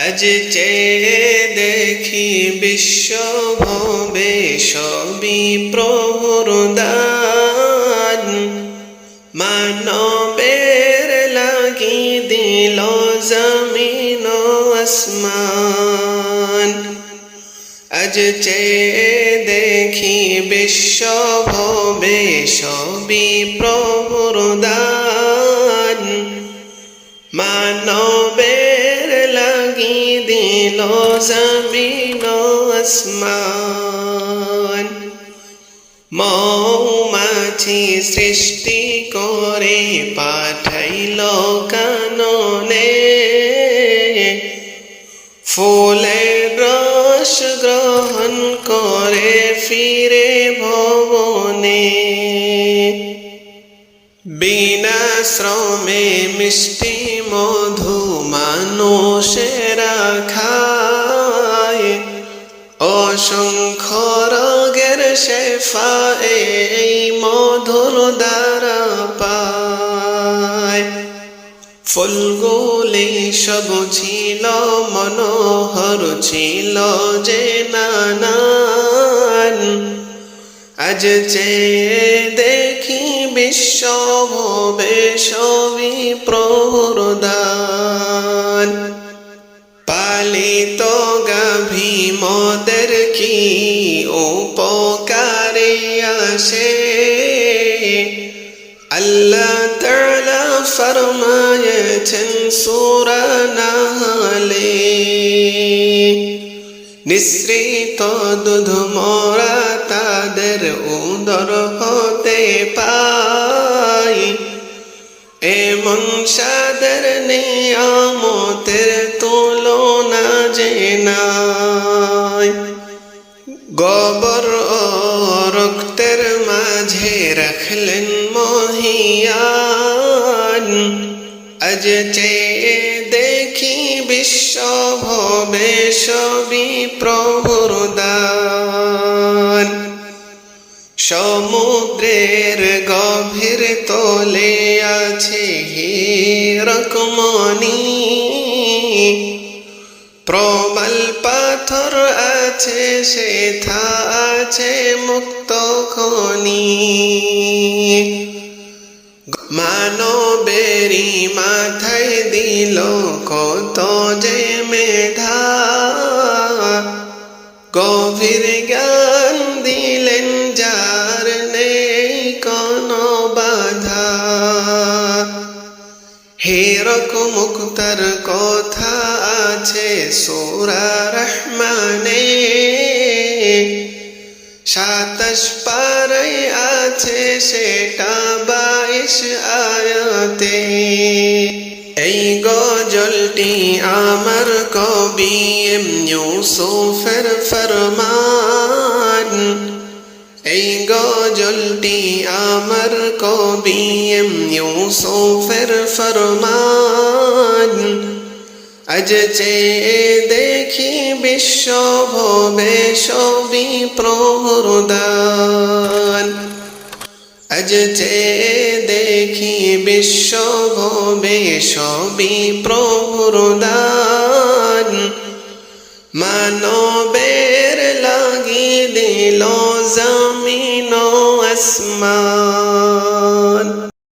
আজ চেয়ে দেখি বিশ্ব ভবে সবই প্রভুর দান, মানবের লাগি দিল জমিন ও আসমান। আজ চেয়ে দেখি বিশ্ব ভবে সবই প্রভুর দান, মানবের লাগি দিল জমিন ও আসমান। মৌমাছি সৃষ্টি করে পাঠাইল কাননে, ফুলের রস গ্রহণ করে ফিরে ভবনে। বিনা শ্রমে মিষ্টি মধু মানুষেরা খায়, অসংখ্য রোগের শেফা এই মধুর দ্বারা পায়। ফুলগুলি সব ছিল মনোহর, ছিল যে নানান। আজ চেয়ে দেখি বিশ্ব ভবে সবই প্রভুর দান। পালিত গাভী মোদের কি উপকারে আসে, আল্লাহ তাআলা ফরমায়েছেন সূরা নাহলে। নিঃসৃত দুধ মোরা তাদের উদর হতে পাই, এমন সাদের নিয়ামতের তুলনা যে নাই। গোবর ও রক্তের মাঝে রাখলেন মহিয়ান, আজ চেয়ে দেখি বিশ্ব ভবে সবই প্রভুর দান। সমুদ্রের গভীর তলে আছে হীরক মণি, প্রবাল পাথর আছে সেথা আছে মুক্ত খনি। মানবেরই মাথায় দিল কত যে মেধা, গভীর জ্ঞান দিলেন যার নেই কোনো বাধা। হীরক মুক্তার কথা আছে সূরা রহমানে, ২৭ পারায় আছে সেটা ২২ আয়াতে। এই গজলটি আমার কবি এম ইউসুফের ফরমান, এই গজলটি আমার কবি এম ইউসুফের ফরমান। আজ চেয়ে দেখি বিশ্ব ভবে সবই প্রভুর দান। আজ চেয়ে দেখি বিশ্ব ভবে সবই প্রভুর দান, মানবের লাগি দিল জমিন ও আসমান।